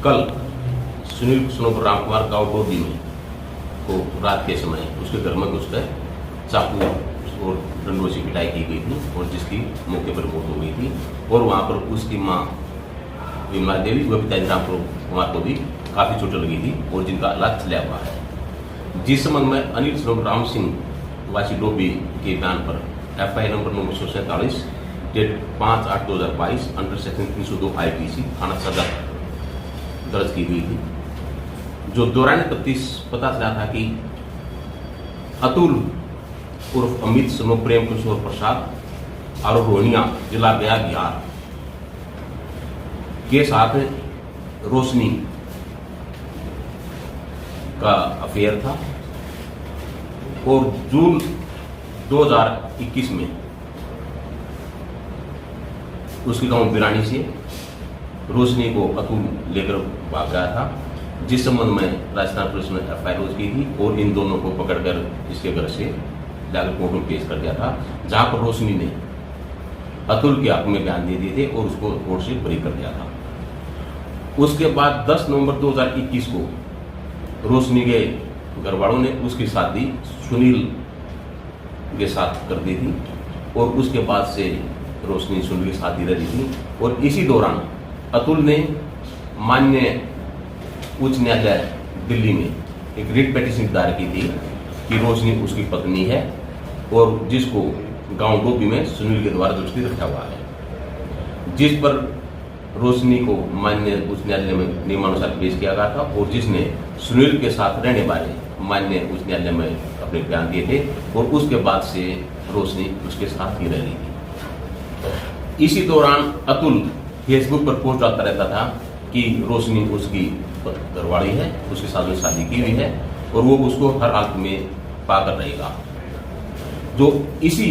कल सुनील सोनोपुर रामकुमार गांव डोबी में को रात के समय उसके घर में घुसकर चाकू और डंडों से पिटाई की गई थी और जिसकी मौके पर मौत हो गई थी। और वहां पर उसकी मां विमला देवी व पिताजी रामकुमार को भी काफी चोटें लगी थी और जिनका इलाज चला हुआ है। जिस संबंध में अनिल सोनोपुर राम सिंह वासी डोबी के बयान पर FIR number 947 date 5/8/2022 under section 302 IPC थाना सदर दर्ज की गई थी। जो दौरान तफ्तीश पता चला था कि अतुल उर्फ अमित सनो प्रेम किशोर प्रसाद और रोहनिया जिला गया बिहार के साथ रोशनी का अफेयर था और जून 2021 में उसके गांव बिरानी से रोशनी को अतुल लेकर भाग गया था। जिस संबंध में राजस्थान पुलिस ने FIR दर्ज की थी और इन दोनों को पकड़कर इसके घर से जाकर कोर्ट में पेश कर दिया था, जहां पर रोशनी ने अतुल के हक में बयान दे दिए थे और उसको कोर्ट से बरी कर दिया था। उसके बाद 10 नवंबर 2021 को रोशनी के घर वालों ने उसकी शादी सुनील के साथ कर दी थी और उसके बाद से रोशनी सुनील के साथ ही रही थी। और इसी दौरान अतुल ने माननीय उच्च न्यायालय दिल्ली में एक रिट पिटीशन दायर की थी कि रोशनी उसकी पत्नी है और जिसको गांव डोबी में सुनील के द्वारा दोषी रखा हुआ है, जिस पर रोशनी को माननीय उच्च न्यायालय में नियमानुसार पेश किया गया था और जिसने सुनील के साथ रहने वाले माननीय उच्च न्यायालय में अपने बयान दिए थे और उसके बाद से रोशनी उसके साथ ही रह रही थी। इसी दौरान अतुल फेसबुक पर पोस्ट डालता रहता था कि रोशनी उसकी घरवाली है, उसके साथ में शादी की हुई है और वो उसको हर हालत में पाकर रहेगा। जो इसी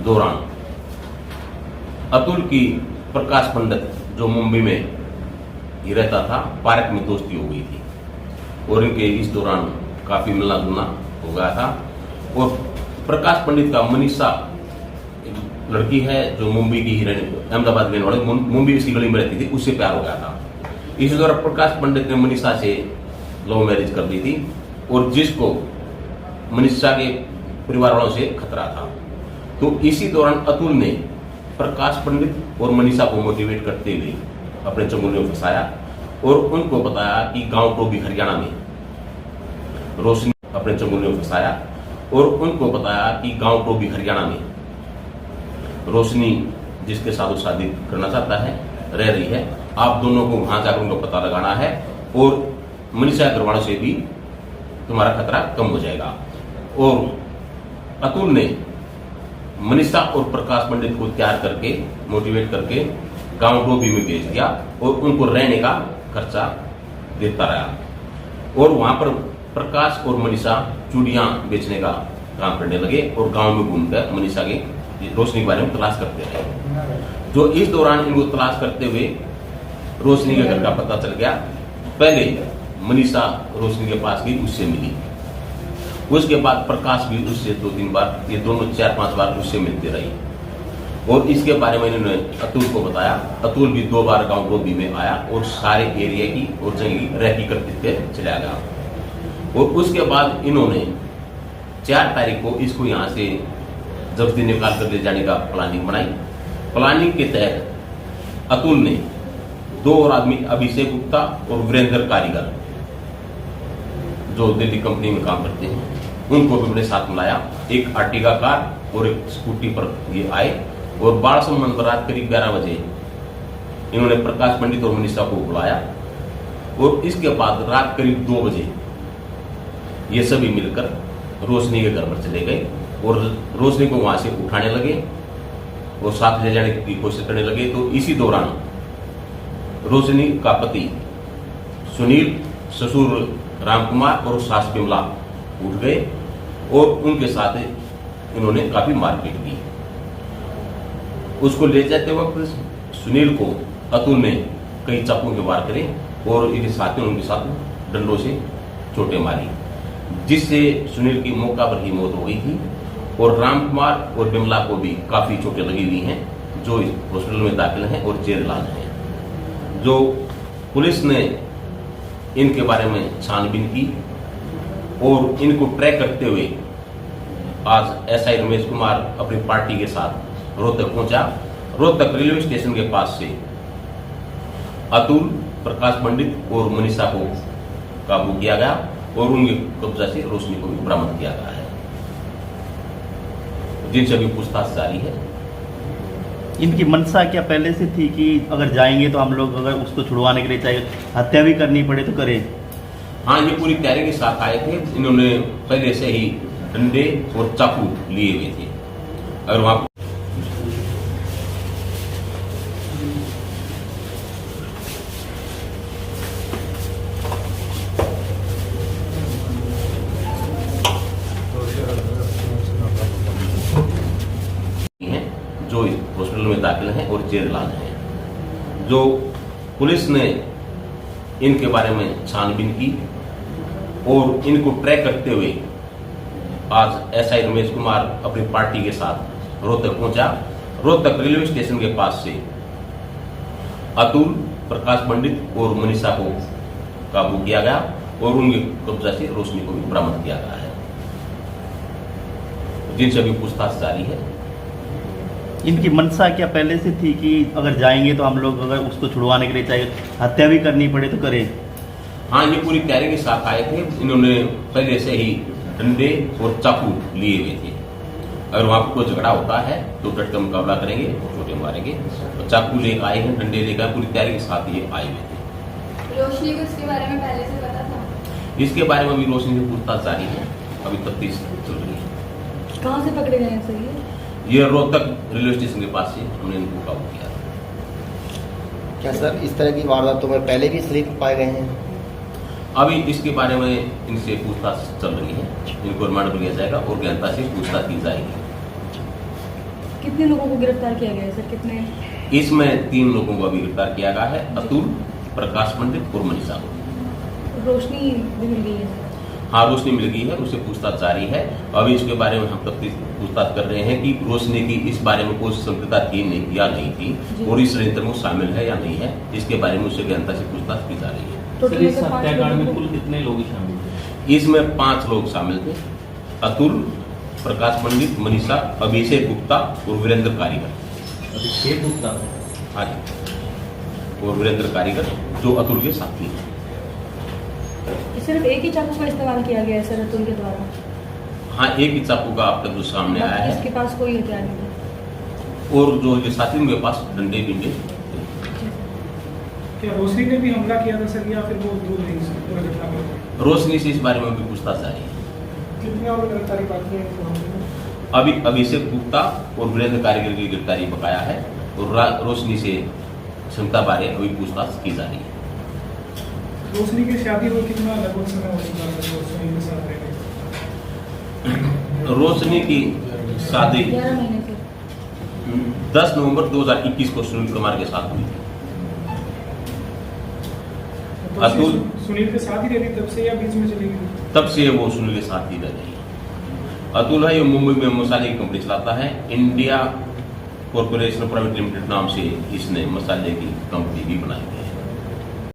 दौरान अतुल की प्रकाश पंडित जो मुंबई में ही रहता था, पार्क में दोस्ती हो गई थी और इनके इस दौरान काफी मिलना जुलना हो गया था। और प्रकाश पंडित का मनीषा एक लड़की है जो मुंबई की अहमदाबाद रहने वाली, मुंबई इसकी गली में रहती थी, उससे प्यार हो गया था। इसी दौरान प्रकाश पंडित ने मनीषा से लव मैरिज कर दी थी और जिसको मनीषा के परिवार वालों से खतरा था। तो इसी दौरान अतुल ने प्रकाश पंडित और मनीषा को मोटिवेट करते हुए अपने चंगुल में फंसाया और उनको बताया कि गांव डोबी हरियाणा में रोशनी अपने चंगुल में फंसाया और उनको बताया कि गांव डोबी हरियाणा में रोशनी जिसके साथ शादी करना चाहता है रह रही है, आप दोनों को वहां जाकर उनका पता लगाना है और मनीषा के घरवालों से भी तुम्हारा खतरा कम हो जाएगा। और अतुल ने मनीषा और प्रकाश पंडित को तैयार करके मोटिवेट करके गांव डोबी में भेज दिया और उनको रहने का खर्चा देता रहा। और वहां पर प्रकाश और मनीषा चूड़ियां बेचने का काम करने लगे और गांव में घूमकर मनीषा के रोशनी के बारे में तलाश करते रहे। जो इस दौरान इनको तलाश करते हुए रोशनी के घर का पता चल गया। पहले मनीषा रोशनी के पास गई, उससे मिली। उसके बाद प्रकाश भी उससे 2-3 बार, ये दोनों 4-5 बार उससे मिलते रही और इसके बारे में इन्होंने अतुल को बताया। अतुल भी 2 बार गांव डोबी में आया और सारे एरिया की और जंगली रेकी करते चला गया। और उसके बाद इन्होंने 4 तारीख को इसको यहाँ से जब्ती निकाल कर ले जाने का प्लानिंग बनाई। प्लानिंग के तहत अतुल ने 2 और आदमी अभिषेक गुप्ता और वीरेंद्र कारीगर जो दिल्ली कंपनी में काम करते हैं उनको भी अपने साथ मिलाया। एक आर्टिगा कार और एक स्कूटी पर ये आए और बाढ़ संबंध रात करीब 11 बजे इन्होंने प्रकाश पंडित और मनीषा को बुलाया और इसके बाद रात करीब 2 बजे ये सभी मिलकर रोशनी के घर पर चले गए और रोशनी को वहां से उठाने लगे और साथ ले जाने की कोशिश करने लगे। तो इसी दौरान रोशनी का पति सुनील, ससुर रामकुमार और सास बिमला उठ गए और उनके साथ इन्होंने काफी मारपीट की। उसको ले जाते वक्त सुनील को अतुल ने कई चाकू के वार करे और इनके साथियों ने उनके साथ डंडों से चोटें मारी, जिससे सुनील की मौका पर ही मौत हो गई थी। और रामकुमार और बिमला को भी काफी चोटें लगी हुई हैं, जो हॉस्पिटल में दाखिल हैं और जेर इलाज हैं। जो पुलिस ने इनके बारे में छानबीन की और इनको ट्रैक करते हुए आज एसआई रमेश कुमार अपनी पार्टी के साथ रोहतक पहुंचा। रोहतक रेलवे स्टेशन के पास से अतुल, प्रकाश पंडित और मनीषा को काबू किया गया और उनके कब्जा से रोशनी को भी बरामद किया गया है, जिनसे अभी पूछताछ जारी है। इनकी मंशा क्या पहले से थी कि अगर जाएंगे तो हम लोग अगर उसको छुड़वाने के लिए चाहे हत्या भी करनी पड़े तो करें? हाँ, ये पूरी तैयारी के साथ आए थे। इन्होंने पहले से ही डंडे और चाकू लिए हुए थे। अगर वहां जो हॉस्पिटल में दाखिल हैं और जेल इलाज हैं। जो पुलिस ने इनके बारे में छानबीन की और इनको ट्रैक करते हुए आज एसआई रमेश कुमार अपनी पार्टी के साथ रोहतक पहुंचा। रोहतक रेलवे स्टेशन के पास से अतुल, प्रकाश पंडित और मनीषा को काबू किया गया और उनके कब्जा से रोशनी को भी बरामद किया गया है, जिनसे अभी पूछताछ जारी है। इनकी मंशा क्या पहले से थी कि अगर जाएंगे तो हम लोग अगर उसको छुड़वाने के लिए चाहे हत्या भी करनी पड़े तो करें? हाँ, ये पूरी तैयारी के साथ आए थे। इन्होंने पहले से ही डंडे और चाकू लिए हुए थे। अगर वहां पर कोई झगड़ा होता है तो डट का मुकाबला करेंगे, छोटे मारेंगे। तो चाकू लेकर आए हैं, डंडे लेकर पूरी तैयारी के साथ ये आए हुए थे। रोशनी को इसके बारे में पहले से पता था? इसके बारे में भी रोशनी से पूछताछ जारी है, अभी तफ्तीश चल रही है। कहाँ से पकड़े गए हैं सर ये रोहतक रेलवे स्टेशन के पास से हमने इनको काबू किया। क्या सर इस तरह की वारदातों में पहले भी शरीक पाए गए हैं? अभी इसके बारे में इनसे पूछताछ चल रही है। इनको रिमांड पर लिया जाएगा और गहनता से पूछताछ की जाएगी। कितने लोगों को गिरफ्तार किया गया है सर? कितने? इसमें 3 लोगों को अभी गिरफ्तार किया गया है, अतुल, प्रकाश पंडित और मनीषा को। रोशनी भी मिल गई है? हाँ, रोशनी मिल गई है, उससे पूछताछ जारी है। अभी इसके बारे में हम तफ्तीश पूछताछ कर रहे हैं कि रोशनी की इस बारे में कोई संप्रदा थी नहीं या नहीं थी और इस षड्यंत्र में शामिल है या नहीं है, इसके बारे में उससे गहनता से पूछताछ की जा रही है। सर, इस हत्याकांड में कुल कितने लोग शामिल थे? इसमें 5 लोग शामिल थे, अतुल, प्रकाश पंडित, मनीषा, अभिषेक गुप्ता और वीरेंद्र कारीगर। अभिषेक गुप्ता? हाँ जी, और वीरेंद्र कारीगर जो अतुल के साथी हैं। सिर्फ एक ही चाकू का इस्तेमाल किया गया है सर अतुल के द्वारा? हाँ, एक ही चाकू का अब तक जो सामने आया है। इसके पास कोई हथियार नहीं है? और जो साथी उनके पास डंडे बिंडे। क्या रोशनी ने भी हमला किया था सर या फिर वो दूर नहीं पूरा घटना में? रोशनी से इस बारे में भी पूछताछ जारी है। कितने और गिरफ्तारी बाकी है? अभी अभिषेक गुप्ता और वीरेंद्र कारीगर की गिरफ्तारी बकाया है और रोशनी से क्षमता बारे अभी पूछताछ की जा रही है। रोशनी की शादी को कितना लगभग समय हो चुका है रोशनी के साथ रहने? रोशनी की शादी 11 महीने से। 10 नवंबर 2021 को सुनील कुमार के साथ हुई थी। तो अतुल सुनील के साथ ही रहती तब से या बीच में चली गई? तब से वो सुनील के साथ ही रह रही है। अतुल है, ये मुंबई में मसाले की कंपनी चलाता है। इंडिया कॉर्पोरेशन प्राइवेट लिमिटेड नाम से इसने मसाले की कंपनी भी बनाई है।